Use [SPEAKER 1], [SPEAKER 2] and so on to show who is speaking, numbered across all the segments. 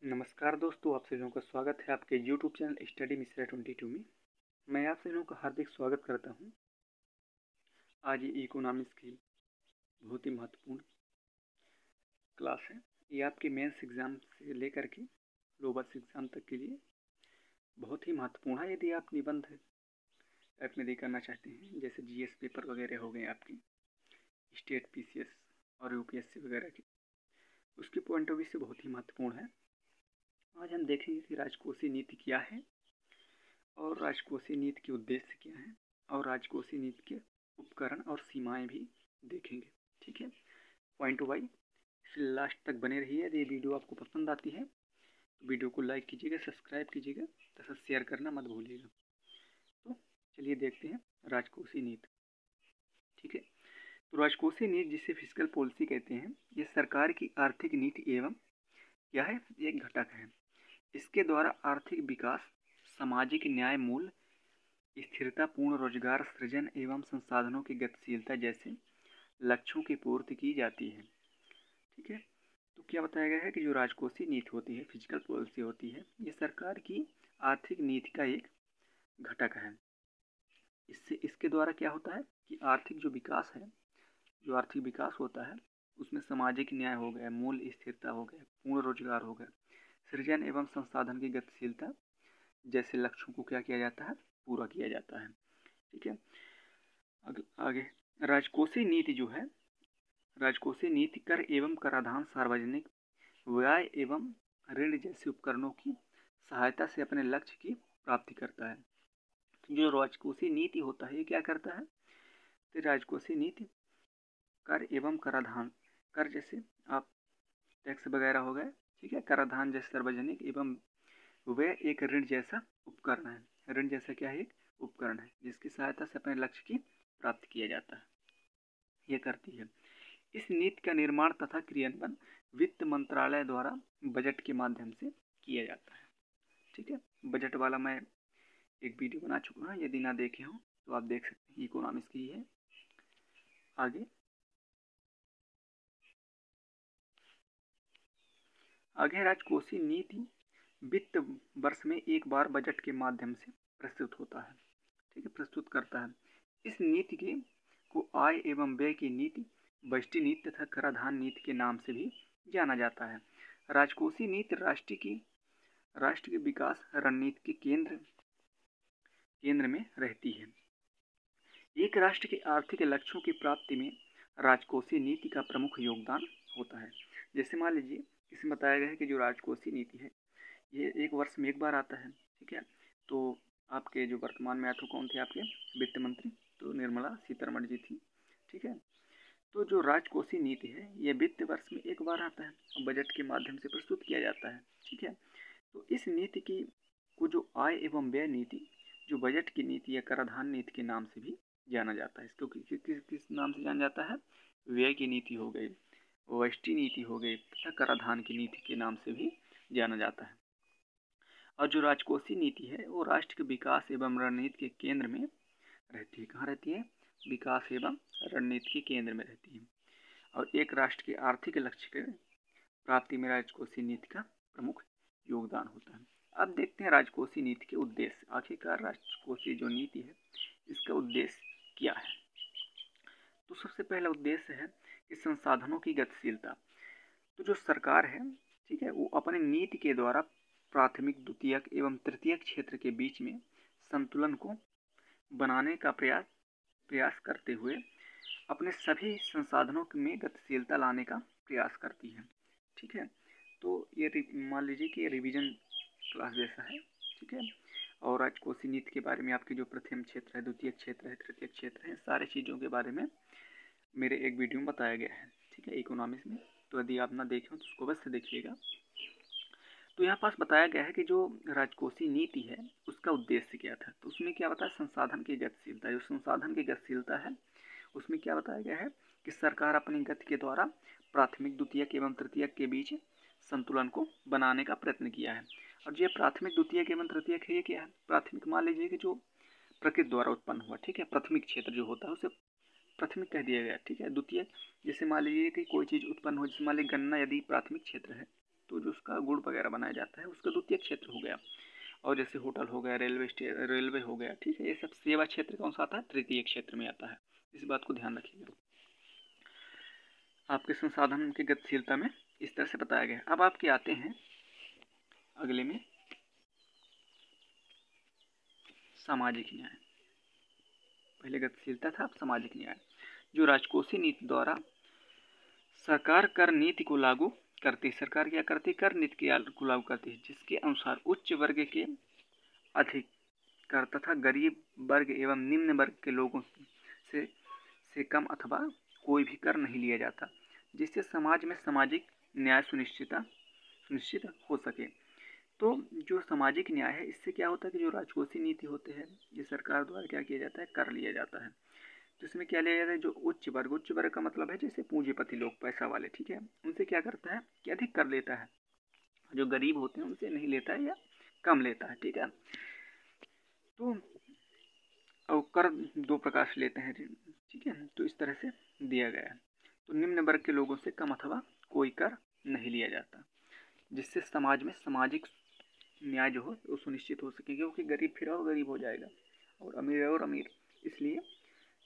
[SPEAKER 1] नमस्कार दोस्तों, आप सभी का स्वागत है आपके YouTube चैनल स्टडी मिश्रा 22 में। मैं आप सभी का हार्दिक स्वागत करता हूं। आज ये इकोनॉमिक्स की बहुत ही महत्वपूर्ण क्लास है। ये आपके मेंस एग्ज़ाम से लेकर के लोअर्स एग्ज़ाम तक के लिए बहुत ही महत्वपूर्ण है। यदि आप निबंध टाइप में करना चाहते हैं, जैसे GS पेपर वगैरह हो गए आपके स्टेट PCS और UPSC वगैरह के, उसके पॉइंट ऑफ व्यू से बहुत ही महत्वपूर्ण है। आज हम देखेंगे कि राजकोषीय नीति क्या है और राजकोषीय नीति के उद्देश्य क्या हैं और राजकोषीय नीति के उपकरण और सीमाएं भी देखेंगे। ठीक है, पॉइंट वाइज इसलिए लास्ट तक बने रहिए। यदि वीडियो आपको पसंद आती है तो वीडियो को लाइक कीजिएगा, सब्सक्राइब कीजिएगा तथा शेयर करना मत भूलिएगा। तो चलिए देखते हैं राजकोषीय नीति। ठीक है, तो राजकोषीय नीति जिसे फिस्कल पॉलिसी कहते हैं, ये सरकार की आर्थिक नीति एवं क्या है, एक घटक है। इसके द्वारा आर्थिक विकास, सामाजिक न्याय, मूल्य स्थिरता, पूर्ण रोजगार सृजन एवं संसाधनों की गतिशीलता जैसे लक्ष्यों की पूर्ति की जाती है। ठीक है, तो क्या बताया गया है कि जो राजकोषीय नीति होती है, फिजिकल पॉलिसी होती है, ये सरकार की आर्थिक नीति का एक घटक है। इसके द्वारा क्या होता है कि आर्थिक जो विकास है, जो आर्थिक विकास होता है उसमें सामाजिक न्याय हो गया, मूल्य स्थिरता हो गया, पूर्ण रोजगार हो गया, सृजन एवं संसाधन की गतिशीलता जैसे लक्ष्यों को क्या किया जाता है, पूरा किया जाता है। ठीक है, आगे राजकोषीय नीति जो है, राजकोषीय नीति कर एवं कराधान, सार्वजनिक व्यय एवं ऋण जैसे उपकरणों की सहायता से अपने लक्ष्य की प्राप्ति करता है। तो जो राजकोषीय नीति होता है ये क्या करता है, तो राजकोषीय नीति कर एवं कराधान, कर जैसे आप टैक्स वगैरह हो गए, ठीक है, कराधान जैसे सार्वजनिक, एवं व्यय एक ऋण जैसा उपकरण है। ऋण जैसा क्या है, एक उपकरण है जिसकी सहायता से अपने लक्ष्य की प्राप्ति किया जाता है, ये करती है। इस नीति का निर्माण तथा क्रियान्वयन वित्त मंत्रालय द्वारा बजट के माध्यम से किया जाता है। ठीक है, बजट वाला मैं एक वीडियो बना चुका हूँ, यदि ना देखे हो तो आप देख सकते हैं, इकोनॉमिक्स की है। आगे राजकोषीय नीति वित्त वर्ष में एक बार बजट के माध्यम से प्रस्तुत होता है। ठीक है, प्रस्तुत करता है। इस नीति के को आय एवं व्यय की नीति, बजटीय नीति तथा कराधान नीति के नाम से भी जाना जाता है। राजकोषीय नीति राष्ट्र के विकास रणनीति के केंद्र में रहती है। एक राष्ट्र के आर्थिक लक्ष्यों की प्राप्ति में राजकोषीय नीति का प्रमुख योगदान होता है। जैसे मान लीजिए, इसमें बताया गया है कि जो राजकोषीय नीति है ये एक वर्ष में एक बार आता है। ठीक है, तो आपके जो वर्तमान में आते कौन थे, आपके वित्त मंत्री, तो निर्मला सीतारमण जी थी। ठीक है, तो जो राजकोषीय नीति है ये वित्त वर्ष में एक बार आता है और बजट के माध्यम से प्रस्तुत किया जाता है। ठीक है, तो इस नीति की को जो आय एवं व्यय नीति, जो बजट की नीति या कराधान नीति के नाम से भी जाना जाता है। इसको किस नाम से जाना जाता है, व्यय की नीति हो गई, बजटीय नीति हो गई तथा कराधान की नीति के नाम से भी जाना जाता है। और जो राजकोषीय नीति है वो राष्ट्र के विकास एवं रणनीति के केंद्र में रहती है। कहाँ रहती है, विकास एवं रणनीति के केंद्र में रहती है। और एक राष्ट्र के आर्थिक लक्ष्य के प्राप्ति में राजकोषीय नीति का प्रमुख योगदान होता है। अब देखते हैं राजकोषीय नीति के उद्देश्य। आखिरकार राजकोषीय जो नीति है इसका उद्देश्य क्या है। तो सबसे पहला उद्देश्य है कि संसाधनों की गतिशीलता। तो जो सरकार है, ठीक है, वो अपने नीति के द्वारा प्राथमिक, द्वितीयक एवं तृतीयक क्षेत्र के बीच में संतुलन को बनाने का प्रयास करते हुए अपने सभी संसाधनों में गतिशीलता लाने का प्रयास करती है। ठीक है, तो ये मान लीजिए कि रिवीजन क्लास जैसा है। ठीक है, और राजकोषीय नीति के बारे में आपके जो प्रथम क्षेत्र है, द्वितीय क्षेत्र है, तृतीय क्षेत्र है, सारे चीज़ों के बारे में मेरे एक वीडियो में बताया गया है। ठीक है, इकोनॉमिक्स में, तो यदि आप ना देखें तो उसको बस देखिएगा। तो यहाँ पास बताया गया है कि जो राजकोषीय नीति है उसका उद्देश्य क्या था। तो उसमें क्या बताया, संसाधन की गतिशीलता। जो संसाधन की गतिशीलता है उसमें क्या बताया गया है कि सरकार अपनी गति के द्वारा प्राथमिक, द्वितीयक एवं तृतीयक के बीच संतुलन को बनाने का प्रयत्न किया है। और जो प्राथमिक, द्वितीयक एवं तृतीयक है ये क्या है, प्राथमिक मान लीजिए कि जो प्रकृति द्वारा उत्पन्न हुआ, ठीक है, प्राथमिक क्षेत्र जो होता है उसे प्राथमिक कह दिया गया। ठीक है, द्वितीयक जैसे मान लीजिए कि कोई चीज़ उत्पन्न हो, जैसे मान लीजिए गन्ना यदि प्राथमिक क्षेत्र है, तो जो उसका गुड़ वगैरह बनाया जाता है उसका द्वितीय क्षेत्र हो गया। और जैसे होटल हो गया, रेलवे हो गया, ठीक है, ये सब सेवा क्षेत्र कौन सा आता है? तृतीय क्षेत्र में आता है। इस बात को ध्यान रखिएगा। आपके संसाधन की गतिशीलता में इस तरह से बताया गया। अब आपके आते हैं अगले में सामाजिक न्याय। पहले गतिशीलता था, अब सामाजिक न्याय। जो राजकोषीय नीति द्वारा सरकार कर नीति को लागू करती है। सरकार क्या करती है? कर नीति को लागू करती है, जिसके अनुसार उच्च वर्ग के अधिक कर तथा गरीब वर्ग एवं निम्न वर्ग के लोगों से कम अथवा कोई भी कर नहीं लिया जाता, जिससे समाज में सामाजिक न्याय सुनिश्चित हो सके। तो जो सामाजिक न्याय है, इससे क्या होता है कि जो राजकोषीय नीति होते हैं, ये सरकार द्वारा क्या किया जाता है? कर लिया जाता है। तो इसमें क्या लिया जाता है? जो उच्च वर्ग का मतलब है जैसे पूंजीपति लोग, पैसा वाले, ठीक है, उनसे क्या करता है कि अधिक कर लेता है। जो गरीब होते हैं उनसे नहीं लेता है या कम लेता है, ठीक है। तो और कर दो प्रकार से लेते हैं, ठीक है। तो इस तरह से दिया गया है। तो निम्न वर्ग के लोगों से कम अथवा कोई कर नहीं लिया जाता, जिससे समाज में सामाजिक न्याय जो हो वो सुनिश्चित हो सके, क्योंकि गरीब फिर और गरीब हो जाएगा और अमीर, इसलिए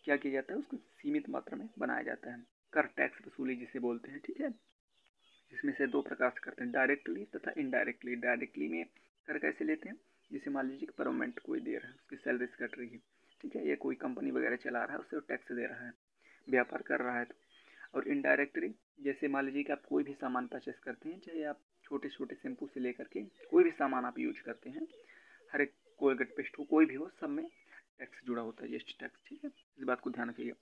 [SPEAKER 1] क्या किया जाता है? उसको सीमित मात्रा में बनाया जाता है। कर टैक्स वसूली जिसे बोलते हैं, ठीक है। इसमें से दो प्रकार से करते हैं, डायरेक्टली तथा इनडायरेक्टली। डायरेक्टली में कर कैसे लेते हैं? जैसे मान लीजिए कि परमानेंट कोई दे रहा है, उसकी सैलरी कट रही है, ठीक है, या कोई कंपनी वगैरह चला रहा है, उससे टैक्स दे रहा है, व्यापार कर रहा है तो। और इनडायरेक्टली जैसे मान लीजिए कि आप कोई भी सामान परचेस करते हैं, चाहे आप छोटे छोटे शैम्पू से लेकर के कोई भी सामान आप यूज करते हैं, हर एक कोलगेट पेस्ट हो, कोई भी हो, सब में टैक्स जुड़ा होता है, जीएसटी टैक्स, ठीक है। इस बात को ध्यान रखिएगा।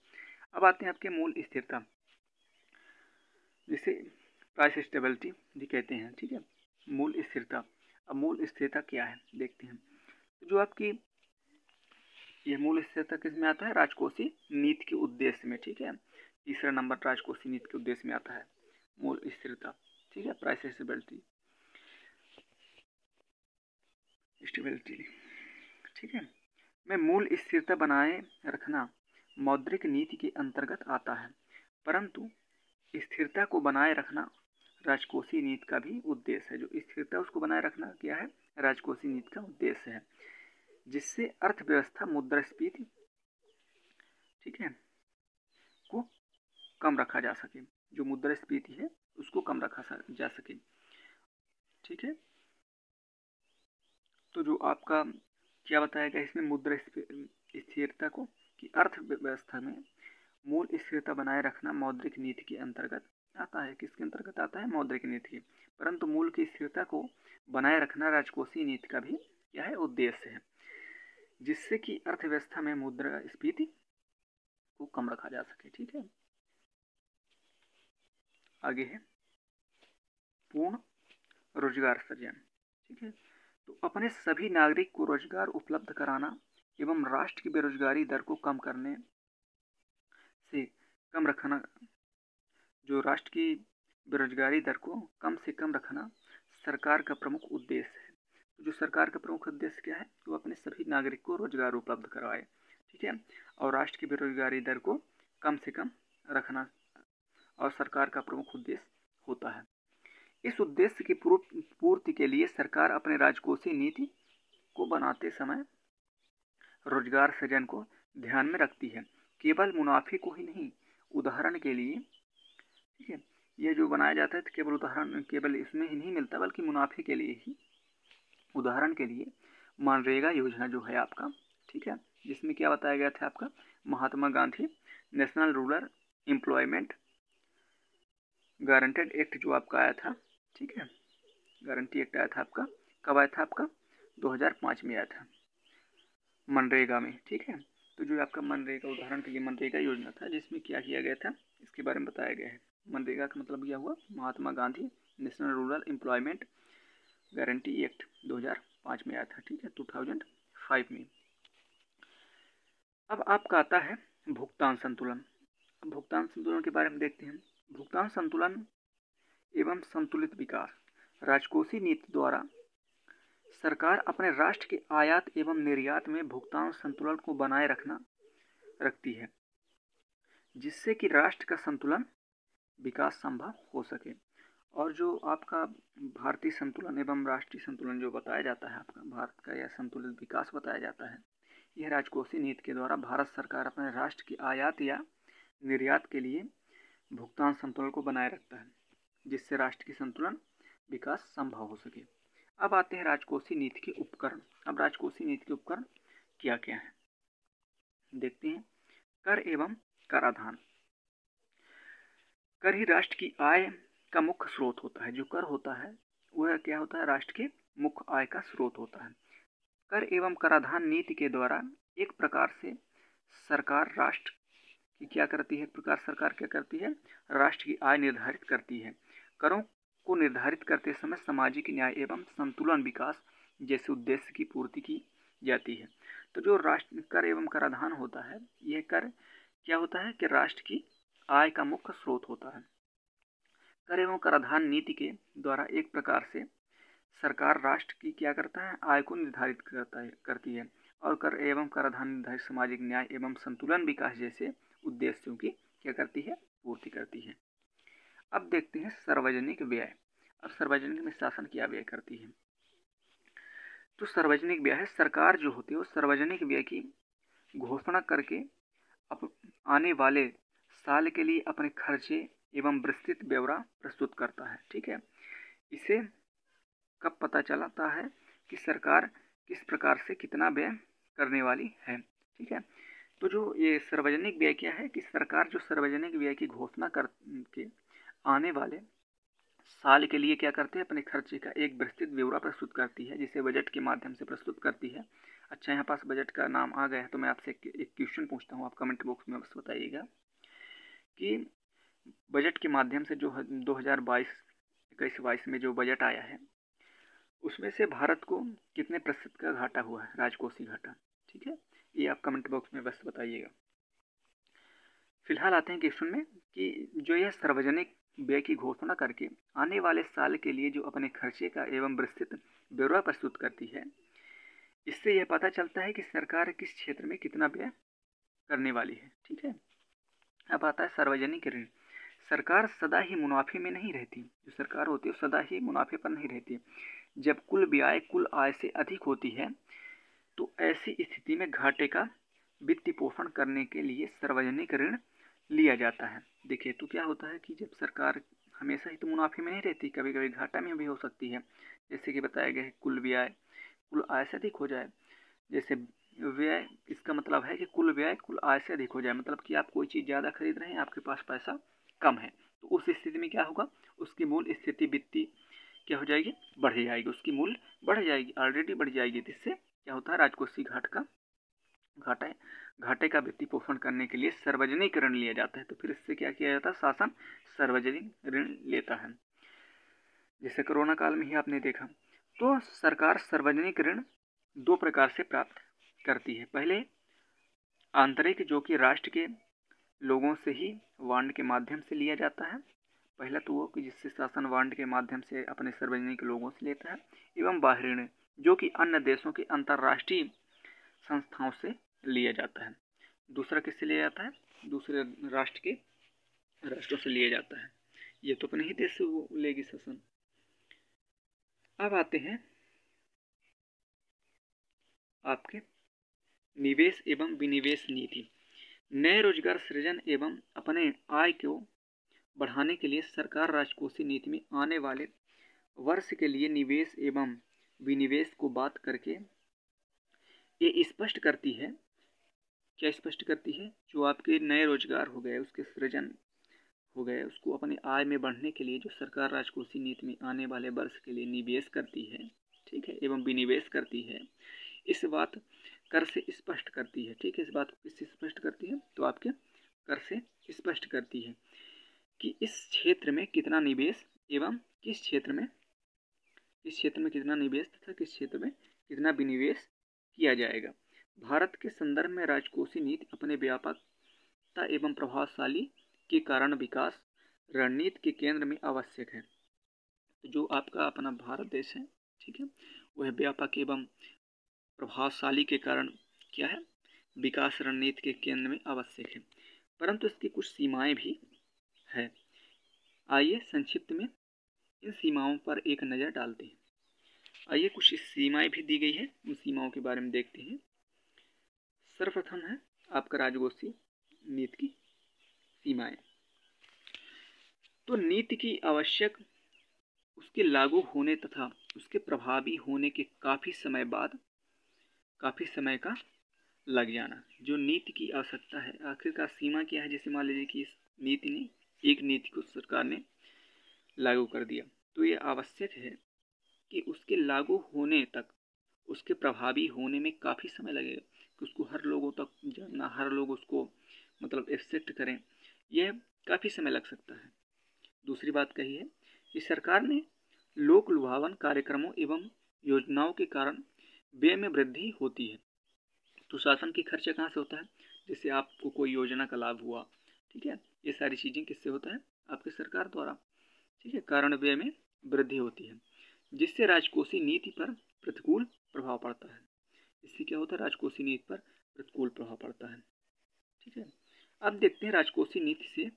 [SPEAKER 1] अब आते हैं आपके मूल स्थिरता, जिसे प्राइस स्टेबिलिटी भी कहते हैं, ठीक है। मूल स्थिरता। अब मूल स्थिरता क्या है देखते हैं। तो जो आपकी ये मूल स्थिरता किस में आता है? राजकोषीय नीति के उद्देश्य में, ठीक है। तीसरा नंबर राजकोषीय नीति के उद्देश्य में आता है मूल स्थिरता, ठीक है, प्राइस स्टेबिलिटी, ठीक है। में मूल स्थिरता बनाए रखना मौद्रिक नीति के अंतर्गत आता है, परंतु स्थिरता को बनाए रखना राजकोषीय नीति का भी उद्देश्य है। जो स्थिरता उसको बनाए रखना क्या है? राजकोषीय नीति का उद्देश्य है, जिससे अर्थव्यवस्था मुद्रास्फीति, ठीक है, को कम रखा जा सके। जो मुद्रास्फीति है उसको कम रखा जा सके, ठीक है। तो जो आपका क्या बताया गया इसमें मुद्रास्फीति को कि अर्थव्यवस्था में मूल स्थिरता बनाए रखना मौद्रिक नीति के अंतर्गत आता है। किसके अंतर्गत आता है? मौद्रिक नीति के। परंतु मूल की स्थिरता को बनाए रखना राजकोषीय नीति का भी क्या है? उद्देश्य है, जिससे कि अर्थव्यवस्था में मुद्रास्फीति को कम रखा जा सके, ठीक है। आगे है पूर्ण रोजगार सृजन, ठीक है। तो अपने सभी नागरिक को रोजगार उपलब्ध कराना एवं राष्ट्र की बेरोजगारी दर को कम करने से कम रखना, जो राष्ट्र की बेरोजगारी दर को कम से कम रखना सरकार का प्रमुख उद्देश्य है। तो जो सरकार का प्रमुख उद्देश्य क्या है? तो अपने सभी नागरिक को रोजगार उपलब्ध करवाए, ठीक है, और राष्ट्र की बेरोजगारी दर को कम से कम रखना और सरकार का प्रमुख उद्देश्य होता है। इस उद्देश्य की पूर्ति के लिए सरकार अपने राजकोषीय नीति को बनाते समय रोजगार सृजन को ध्यान में रखती है, केवल मुनाफे को ही नहीं। उदाहरण के लिए, ठीक है, ये जो बनाया जाता है तो केवल इसमें ही नहीं मिलता, बल्कि मुनाफे के लिए ही। उदाहरण के लिए मनरेगा योजना जो है आपका, ठीक है, जिसमें क्या बताया गया था आपका? Mahatma Gandhi National Rural Employment Guaranteed Act जो आपका आया था, ठीक है, गारंटी एक्ट आया था आपका, कब आया था आपका? 2005 में आया था, मनरेगा में, ठीक है। तो जो आपका मनरेगा, उदाहरण के लिए मनरेगा योजना था, जिसमें क्या किया गया था इसके बारे में बताया गया है। मनरेगा का मतलब क्या हुआ? Mahatma Gandhi National Rural Employment Guarantee Act 2005 में आया था, ठीक है, 2005 में। अब आपका आता है भुगतान संतुलन। भुगतान संतुलन के बारे में देखते हैं। भुगतान संतुलन एवं संतुलित विकास राजकोषीय नीति द्वारा सरकार अपने राष्ट्र के आयात एवं निर्यात में भुगतान संतुलन को बनाए रखती है, जिससे कि राष्ट्र का संतुलन विकास संभव हो सके और जो आपका भारतीय संतुलन एवं राष्ट्रीय संतुलन जो बताया जाता है, आपका भारत का यह संतुलित विकास बताया जाता है, यह राजकोषीय नीति के द्वारा भारत सरकार अपने राष्ट्र की आयात या निर्यात के लिए भुगतान संतुलन को बनाए रखता है, जिससे राष्ट्र की संतुलन विकास संभव हो सके। अब आते हैं राजकोषीय नीति के उपकरण। अब राजकोषीय नीति के उपकरण क्या क्या हैं, देखते हैं। कर एवं कराधान। कर ही राष्ट्र की आय का मुख्य स्रोत होता है। जो कर होता है वह क्या होता है, राष्ट्र के मुख्य आय का स्रोत होता है। कर एवं कराधान नीति के द्वारा एक प्रकार से सरकार राष्ट्र की क्या करती है, एक प्रकार सरकार क्या करती है, राष्ट्र की आय निर्धारित करती है। करों को निर्धारित करते समय सामाजिक न्याय एवं संतुलन विकास जैसे उद्देश्य की पूर्ति की जाती है। तो जो राष्ट्र कर एवं कराधान होता है, यह कर क्या होता है कि राष्ट्र की आय का मुख्य स्रोत होता है। कर एवं कराधान नीति के द्वारा एक प्रकार से सरकार राष्ट्र की क्या करता है, आय को निर्धारित करती है और कर एवं कराधान निर्धारित सामाजिक न्याय एवं संतुलन विकास जैसे उद्देश्यों की क्या करती है, पूर्ति करती है। अब देखते हैं सार्वजनिक व्यय। अब सार्वजनिक में शासन क्या व्यय करती है। तो सार्वजनिक व्यय है, सरकार जो होती है वो सार्वजनिक व्यय की घोषणा करके आने वाले साल के लिए अपने खर्चे एवं विस्तृत ब्यौरा प्रस्तुत करता है। ठीक है, इसे कब पता चलता है कि सरकार किस प्रकार से कितना व्यय करने वाली है। ठीक है, तो जो ये सार्वजनिक व्यय क्या है कि सरकार जो सार्वजनिक व्यय की घोषणा करके आने वाले साल के लिए क्या करते हैं, अपने खर्चे का एक विस्तृत ब्यौरा प्रस्तुत करती है, जिसे बजट के माध्यम से प्रस्तुत करती है। अच्छा, यहाँ पास बजट का नाम आ गया है तो मैं आपसे एक क्वेश्चन पूछता हूँ, आप कमेंट बॉक्स में बस बताइएगा कि बजट के माध्यम से जो 2022 में जो बजट आया है उसमें से भारत को कितने प्रतिशत का घाटा हुआ है, राजकोषीय घाटा। ठीक है, ये आप कमेंट बॉक्स में बस बताइएगा। फिलहाल आते हैं क्वेश्चन में कि जो यह सार्वजनिक व्यय की घोषणा करके आने वाले साल के लिए जो अपने खर्चे का एवं विस्तृत ब्यौरा प्रस्तुत करती है, इससे यह पता चलता है कि सरकार किस क्षेत्र में कितना व्यय करने वाली है। ठीक है, अब आता है सार्वजनिक ऋण। सरकार सदा ही मुनाफे में नहीं रहती, जो सरकार होती है सदा ही मुनाफे पर नहीं रहती। जब कुल व्यय कुल आय से अधिक होती है तो ऐसी स्थिति में घाटे का वित्त पोषण करने के लिए सार्वजनिक ऋण लिया जाता है। देखिए, तो क्या होता है कि जब सरकार हमेशा ही तो मुनाफे में नहीं रहती, कभी कभी घाटा में भी हो सकती है। जैसे कि बताया गया है कुल व्यय कुल आय से अधिक हो जाए। जैसे व्यय, इसका मतलब है कि कुल व्यय कुल आय से अधिक हो जाए, मतलब कि आप कोई चीज़ ज़्यादा खरीद रहे हैं, आपके पास पैसा कम है, तो उस स्थिति में क्या होगा, उसकी मूल स्थिति वित्तीय क्या हो जाएगी, बढ़ जाएगी, उसकी मूल्य बढ़ जाएगी, ऑलरेडी बढ़ जाएगी। जिससे क्या होता है, राजकोषीय घाटे का वित्तीय पोषण करने के लिए सार्वजनिक ऋण लिया जाता है। तो फिर इससे क्या किया जाता है, शासन सार्वजनिक ऋण लेता है। जैसे कोरोना काल में ही आपने देखा, तो सरकार सार्वजनिक ऋण दो प्रकार से प्राप्त करती है। पहले आंतरिक, जो कि राष्ट्र के लोगों से ही बॉन्ड के माध्यम से लिया जाता है। पहला तो वो कि जिससे शासन बॉन्ड के माध्यम से अपने सार्वजनिक लोगों से लेता है, एवं बाहरी ऋण जो कि अन्य देशों के अंतर्राष्ट्रीय संस्थाओं से लिया जाता है। दूसरा किससे लिया जाता है, दूसरे राष्ट्रों से लिया जाता है। ये तो अपने ही देश से वो लेगी शासन। अब आते हैं आपके निवेश एवं विनिवेश नीति। नए रोजगार सृजन एवं अपने आय को बढ़ाने के लिए सरकार राजकोषीय नीति में आने वाले वर्ष के लिए निवेश एवं विनिवेश को बात करके ये स्पष्ट करती है, क्या स्पष्ट करती है, जो आपके नए रोजगार हो गए, उसके सृजन हो गए, उसको अपनी आय में बढ़ने के लिए जो सरकार राजकोषीय नीति में आने वाले वर्ष के लिए निवेश करती है, ठीक है, एवं विनिवेश करती है, इस बात कर से स्पष्ट करती है। ठीक है, इस बात को किससे स्पष्ट करती है, तो आपके कर से स्पष्ट करती है कि इस क्षेत्र में कितना निवेश एवं किस क्षेत्र में कितना निवेश तथा किस क्षेत्र में कितना विनिवेश किया जाएगा। भारत के संदर्भ में राजकोषीय नीति अपने व्यापकता एवं प्रभावशाली के कारण विकास रणनीति के केंद्र में आवश्यक है। तो जो आपका अपना भारत देश है, ठीक है, वह व्यापक एवं प्रभावशाली के कारण क्या है, विकास रणनीति के केंद्र में आवश्यक है, परंतु इसकी कुछ सीमाएं भी है। आइए संक्षिप्त में इन सीमाओं पर एक नज़र डालते हैं। आइए कुछ सीमाएं भी दी गई है, उन सीमाओं के बारे में देखते हैं। सर्वप्रथम है आपका राजकोषीय नीति की सीमाएं। तो नीति की आवश्यक उसके लागू होने तथा उसके प्रभावी होने के काफ़ी समय का लग जाना। जो नीति की आवश्यकता है, आखिरकार सीमा क्या है? जैसे मान लीजिए कि इस नीति ने एक नीति को सरकार ने लागू कर दिया, तो ये आवश्यक है कि उसके लागू होने तक, उसके प्रभावी होने में काफ़ी समय लगेगा कि उसको हर लोगों तक जानना, हर लोग उसको मतलब एक्सेप्ट करें, यह काफ़ी समय लग सकता है। दूसरी बात कही है कि सरकार ने लोक लुभावन कार्यक्रमों एवं योजनाओं के कारण व्यय में वृद्धि होती है। तो शासन की खर्चा कहाँ से होता है? जैसे आपको कोई योजना का लाभ हुआ, ठीक है, ये सारी चीज़ें किससे होता है? आपके सरकार द्वारा, ठीक है, कारण व्यय में वृद्धि होती है, जिससे राजकोषीय नीति पर प्रतिकूल प्रभाव पड़ता है। इससे क्या होता है? राजकोषीय नीति पर प्रतिकूल प्रभाव पड़ता है, ठीक है। अब देखते हैं राजकोषीय नीति से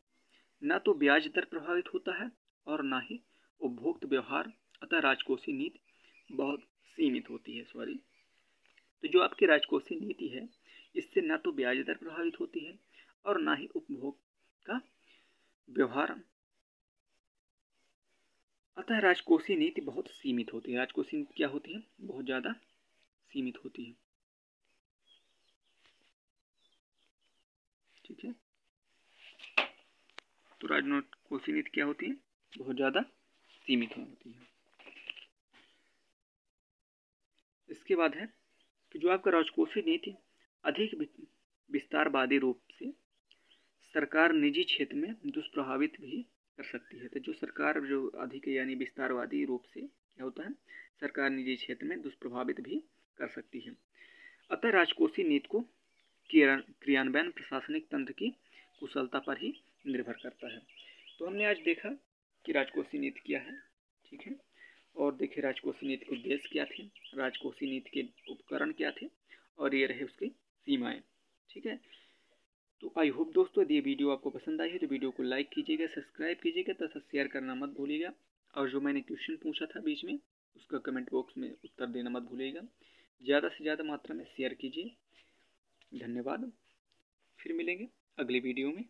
[SPEAKER 1] न तो ब्याज दर प्रभावित होता है और न ही उपभोक्त व्यवहार, अतः राजकोषीय नीति बहुत सीमित होती है। तो जो आपकी राजकोषीय नीति है, इससे न तो ब्याज दर प्रभावित होती है और न ही उपभोग का व्यवहार, अतः राजकोषीय नीति बहुत सीमित होती है। राजकोषीय नीति क्या होती है? बहुत ज़्यादा सीमित होती है, ठीक है। तो राजकोषीय नीति क्या होती है? बहुत ज़्यादा सीमित होती है। इसके बाद है कि जो आपका राजकोषीय नीति अधिक विस्तारवादी रूप से सरकार निजी क्षेत्र में दुष्प्रभावित भी कर सकती है। तो जो सरकार जो अधिक यानी विस्तारवादी रूप से क्या होता है? सरकार निजी क्षेत्र में दुष्प्रभावित भी कर सकती है। अतः राजकोषीय नीति को क्रियान्वयन प्रशासनिक तंत्र की कुशलता पर ही निर्भर करता है। तो हमने आज देखा कि राजकोषीय नीति क्या है, ठीक है, और देखे राजकोषीय नीति के उद्देश्य क्या थे, राजकोषीय नीति के उपकरण क्या थे, और ये रहे उसकी सीमाएं, ठीक है। तो आई होप दोस्तों यदि ये वीडियो आपको पसंद आई है तो वीडियो को लाइक कीजिएगा, सब्सक्राइब कीजिएगा तथा शेयर करना मत भूलिएगा। और जो मैंने क्वेश्चन पूछा था बीच में, उसका कमेंट बॉक्स में उत्तर देना मत भूलिएगा। ज़्यादा से ज़्यादा मात्रा में शेयर कीजिए। धन्यवाद। फिर मिलेंगे अगली वीडियो में।